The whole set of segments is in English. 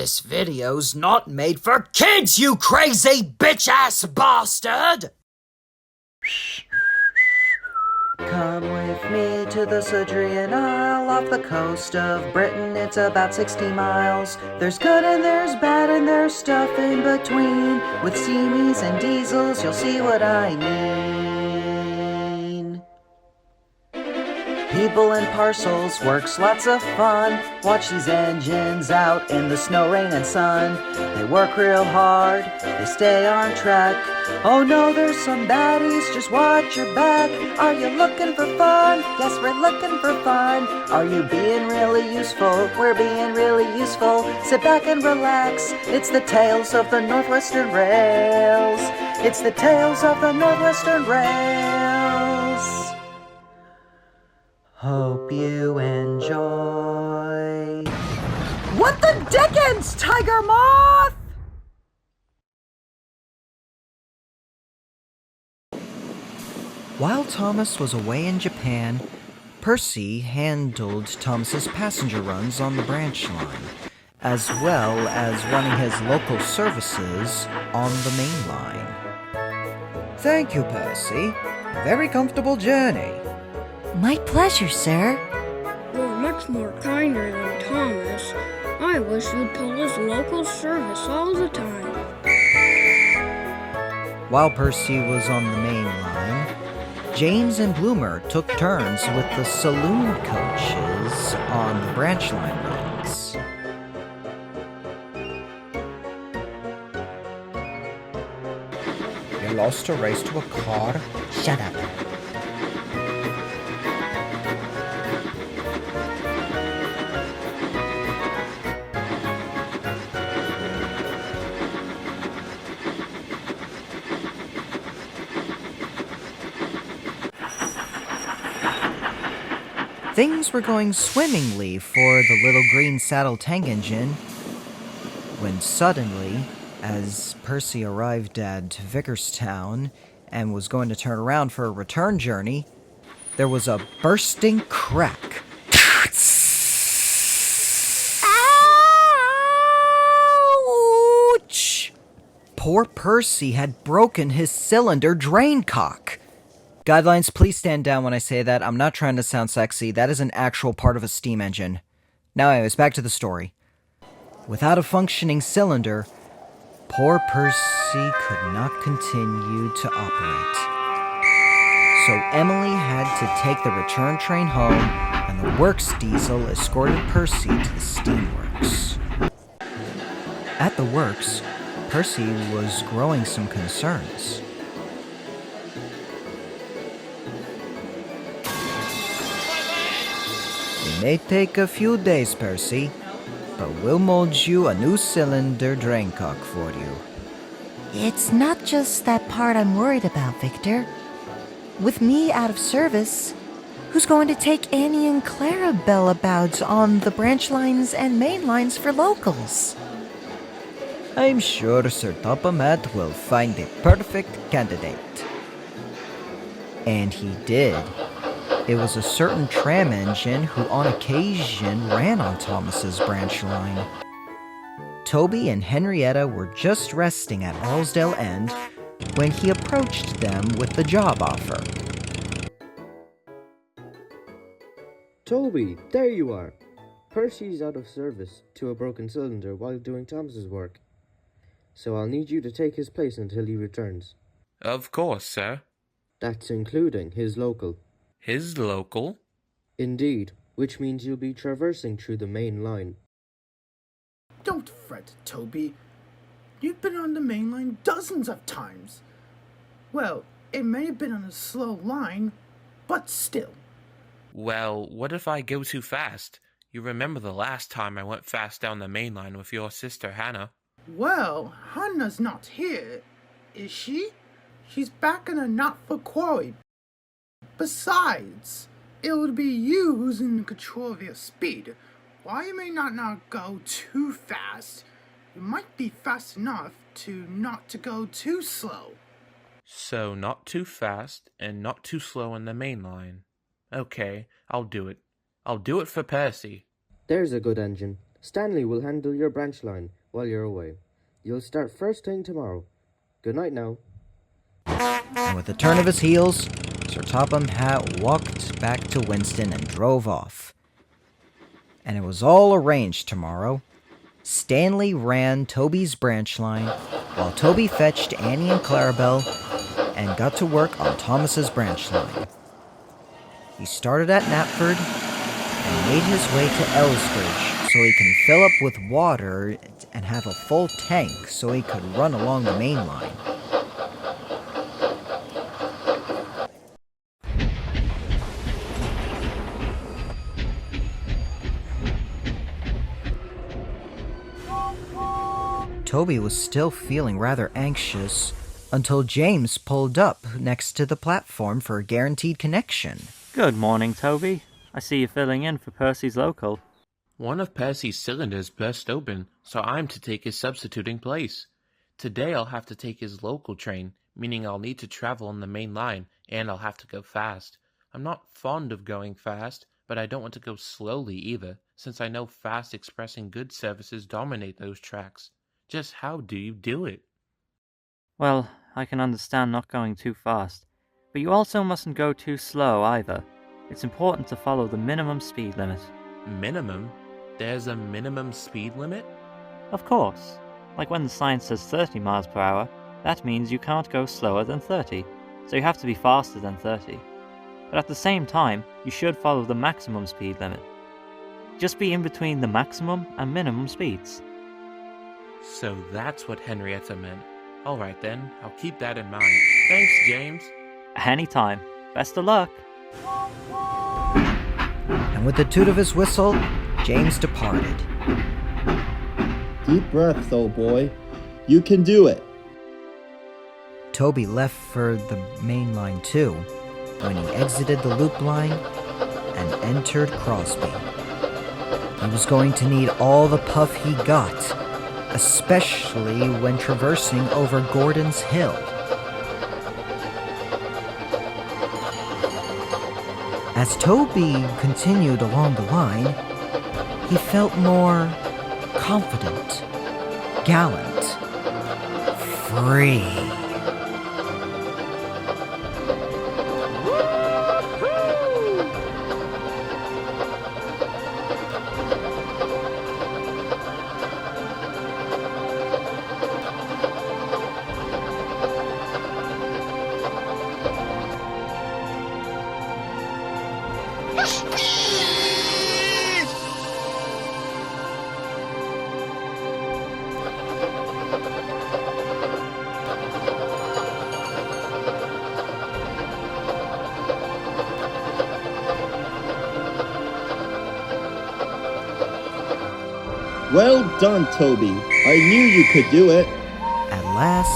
This video's not made for kids, you crazy bitch-ass bastard! Come with me to the Sodrian Isle off the coast of Britain. It's about 60 miles. There's good and there's bad and there's stuff in between. With steamies and diesels, you'll see what I mean. People and parcels, works lots of fun. Watch these engines out in the snow, rain, and sun. They work real hard, they stay on track. Oh no, there's some baddies, just watch your back. Are you looking for fun? Yes, we're looking for fun. Are you being really useful? We're being really useful. Sit back and relax. It's the tales of the Northwestern Rails. It's the tales of the Northwestern Rails. Hope you enjoy. What the dickens, Tiger Moth? While Thomas was away in Japan, Percy handled Thomas's passenger runs on the branch line, as well as running his local services on the main line. Thank you, Percy. Very comfortable journey. My pleasure, sir. You're much more kinder than Thomas. I wish you'd pull his local service all the time. While Percy was on the main line, James and Bloomer took turns with the saloon coaches on the branch line runs. You lost a race to a car? Shut up. Things were going swimmingly for the little green saddle tank engine, when suddenly, as Percy arrived at Vickerstown and was going to turn around for a return journey, there was a bursting crack. Ouch! Poor Percy had broken his cylinder drain cock. Guidelines, please stand down when I say that. I'm not trying to sound sexy. That is an actual part of a steam engine. Now anyways, back to the story. Without a functioning cylinder, poor Percy could not continue to operate. So Emily had to take the return train home, and the works diesel escorted Percy to the steamworks. At the works, Percy was growing some concerns. It may take a few days, Percy, but we'll mold you a new cylinder drain cock for you. It's not just that part I'm worried about, Victor. With me out of service, who's going to take Annie and Clarebel about on the branch lines and main lines for locals? I'm sure Sir Topamat will find a perfect candidate. And he did. It was a certain tram engine who on occasion ran on Thomas's branch line. Toby and Henrietta were just resting at Allsdale End when he approached them with the job offer. Toby, there you are. Percy's out of service to a broken cylinder while doing Thomas's work. So I'll need you to take his place until he returns. Of course, sir. That's including his local. His local? Indeed, which means you'll be traversing through the main line. Don't fret, Toby. You've been on the main line dozens of times. Well, it may have been on a slow line, but still. Well, what if I go too fast? You remember the last time I went fast down the main line with your sister Hannah. Well, Hannah's not here, is she? She's back in a knot for Quarry. Besides, it would be you who's in control of your speed. While you may not go too fast, you might be fast enough to not to go too slow. So not too fast and not too slow in the main line. Okay, I'll do it. I'll do it for Percy. There's a good engine. Stanley will handle your branch line while you're away. You'll start first thing tomorrow. Good night now. And with a turn of his heels, Sir Topham Hatt walked back to Winston and drove off. And it was all arranged tomorrow. Stanley ran Toby's branch line, while Toby fetched Annie and Clarebel and got to work on Thomas's branch line. He started at Knapford and made his way to Ellsbridge so he can fill up with water and have a full tank so he could run along the main line. Toby was still feeling rather anxious until James pulled up next to the platform for a guaranteed connection. Good morning, Toby. I see you filling in for Percy's local. One of Percy's cylinders burst open, so I'm to take his substituting place. Today I'll have to take his local train, meaning I'll need to travel on the main line, and I'll have to go fast. I'm not fond of going fast, but I don't want to go slowly either, since I know fast express and goods services dominate those tracks. Just how do you do it? Well, I can understand not going too fast, but you also mustn't go too slow either. It's important to follow the minimum speed limit. Minimum? There's a minimum speed limit? Of course. Like when the sign says 30 miles per hour, that means you can't go slower than 30, so you have to be faster than 30. But at the same time, you should follow the maximum speed limit. Just be in between the maximum and minimum speeds. So that's what Henrietta meant. Alright then, I'll keep that in mind. Thanks, James. Anytime. Best of luck. And with the toot of his whistle, James departed. Deep breaths, old boy. You can do it. Toby left for the main line too, when he exited the loop line and entered Crosby. He was going to need all the puff he got, especially when traversing over Gordon's Hill. As Toby continued along the line, he felt more confident, gallant, free. Well done, Toby. I knew you could do it. At last,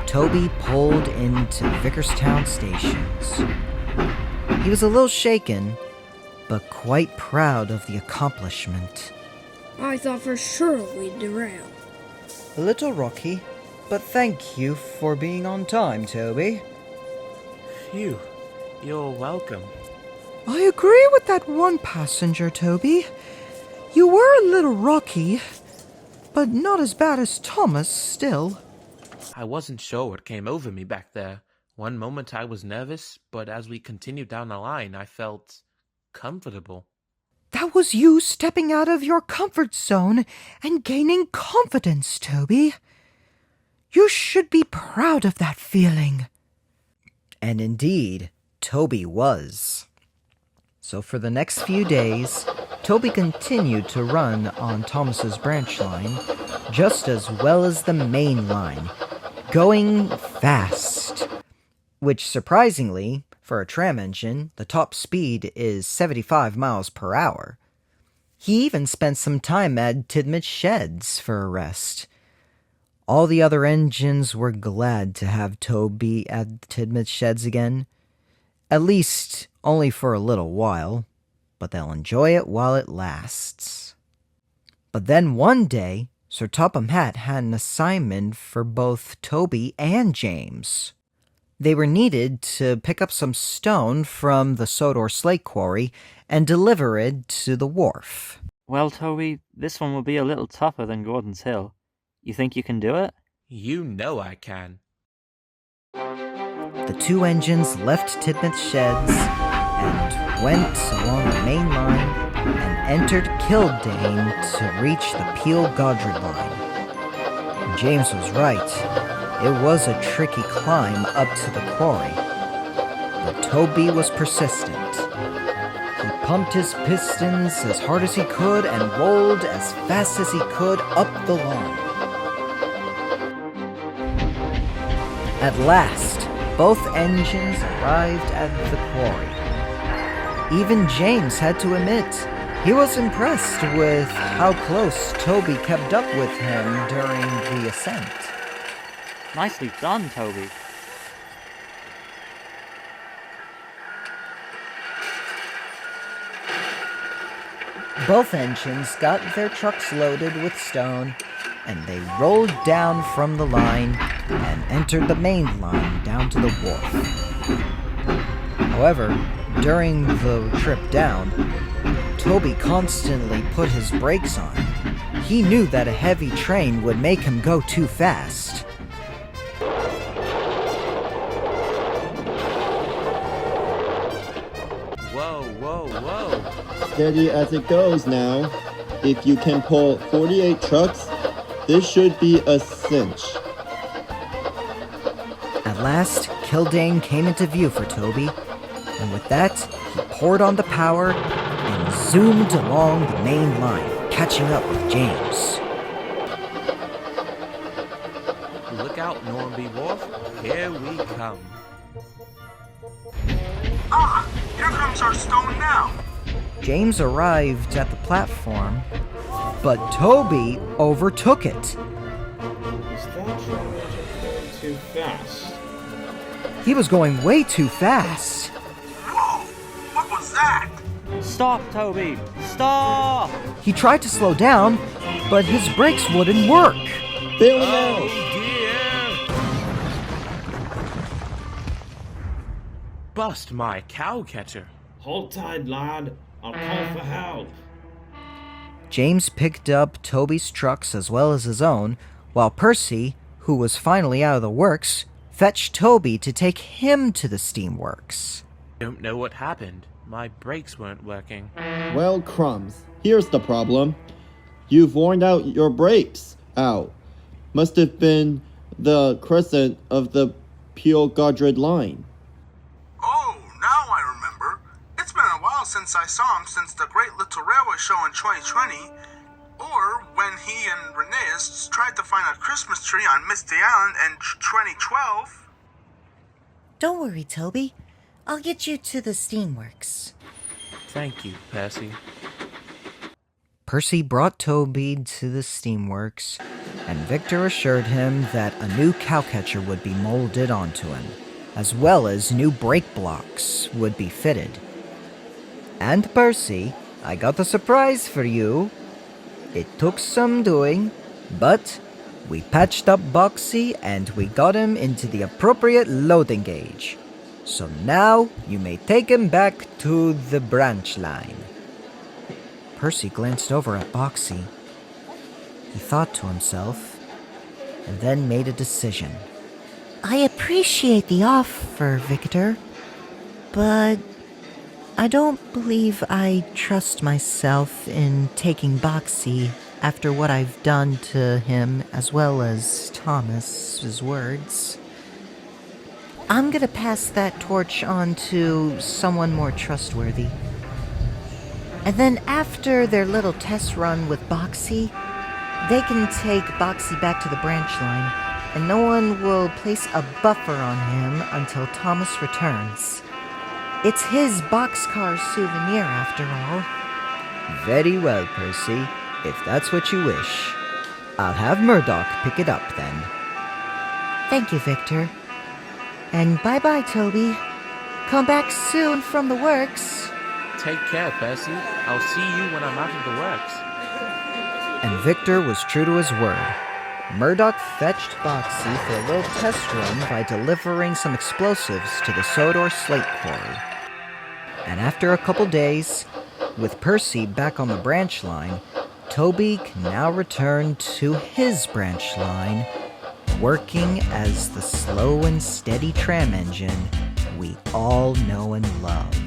Toby pulled into Vickerstown stations. He was a little shaken, but quite proud of the accomplishment. I thought for sure we'd derail. A little rocky, but thank you for being on time, Toby. Phew, you're welcome. I agree with that one passenger, Toby. You were a little rocky, but not as bad as Thomas, still. I wasn't sure what came over me back there. One moment I was nervous, but as we continued down the line, I felt comfortable. That was you stepping out of your comfort zone and gaining confidence, Toby. You should be proud of that feeling. And indeed, Toby was. So for the next few days, Toby continued to run on Thomas's branch line just as well as the main line, going fast. Which, surprisingly, for a tram engine, the top speed is 75 miles per hour. He even spent some time at Tidmouth Sheds for a rest. All the other engines were glad to have Toby at Tidmouth Sheds again. At least only for a little while, but they'll enjoy it while it lasts. But then one day, Sir Topham Hatt had an assignment for both Toby and James. They were needed to pick up some stone from the Sodor slate quarry and deliver it to the wharf. Well, Toby, this one will be a little tougher than Gordon's Hill. You think you can do it? You know I can. The two engines left Tidmouth Sheds and went along the main line and entered Kildane to reach the Peel-Godred line. James was right. It was a tricky climb up to the quarry. But Toby was persistent. He pumped his pistons as hard as he could and rolled as fast as he could up the line. At last, both engines arrived at the quarry. Even James had to admit he was impressed with how close Toby kept up with him during the ascent. Nicely done, Toby. Both engines got their trucks loaded with stone, and they rolled down from the line and entered the main line down to the wharf. However, during the trip down, Toby constantly put his brakes on. He knew that a heavy train would make him go too fast. Whoa, whoa, whoa. Steady as it goes now. If you can pull 48 trucks, this should be a cinch. At last, Kildane came into view for Toby, and with that, he poured on the power and zoomed along the main line, catching up with James. Look out, Normanby Wharf. Here we come. Ah! Here comes our stone now! James arrived at the platform, but Toby overtook it. Is that train going too fast? He was going way too fast. Whoa! What was that? Stop, Toby! Stop! He tried to slow down, but his brakes wouldn't work. Bailing Oh out! dear! Bust my cow catcher. Hold tight, lad. I'll call for help. James picked up Toby's trucks as well as his own, while Percy, who was finally out of the works, fetched Toby to take him to the steamworks. Don't know what happened. My brakes weren't working. Well, crumbs. Here's the problem. You've worn out your brakes. Ow. Must have been the crescent of the Peel-Godred line. Oh, now I remember. It's been a while since I saw him since the Great Little Railway Show in 2020, or when he and Reneus tried to find a Christmas tree on Misty Island in 2012. Don't worry, Toby. I'll get you to the steamworks. Thank you, Percy. Percy brought Toby to the steamworks, and Victor assured him that a new cowcatcher would be molded onto him, as well as new brake blocks would be fitted. And Percy, I got a surprise for you. It took some doing, but we patched up Boxy and we got him into the appropriate loading gauge. So now you may take him back to the branch line. Percy glanced over at Boxy. He thought to himself, and then made a decision. I appreciate the offer, Victor, but I don't believe I trust myself in taking Boxy after what I've done to him as well as Thomas's words. I'm gonna pass that torch on to someone more trustworthy. And then after their little test run with Boxy, they can take Boxy back to the branch line, and no one will place a buffer on him until Thomas returns. It's his boxcar souvenir, after all. Very well, Percy, if that's what you wish. I'll have Murdoch pick it up then. Thank you, Victor. And bye-bye, Toby. Come back soon from the works. Take care, Percy. I'll see you when I'm out of the works. And Victor was true to his word. Murdoch fetched Boxy for a little test run by delivering some explosives to the Sodor slate quarry. And after a couple days, With Percy back on the branch line, Toby can now return to his branch line, working as the slow and steady tram engine we all know and love.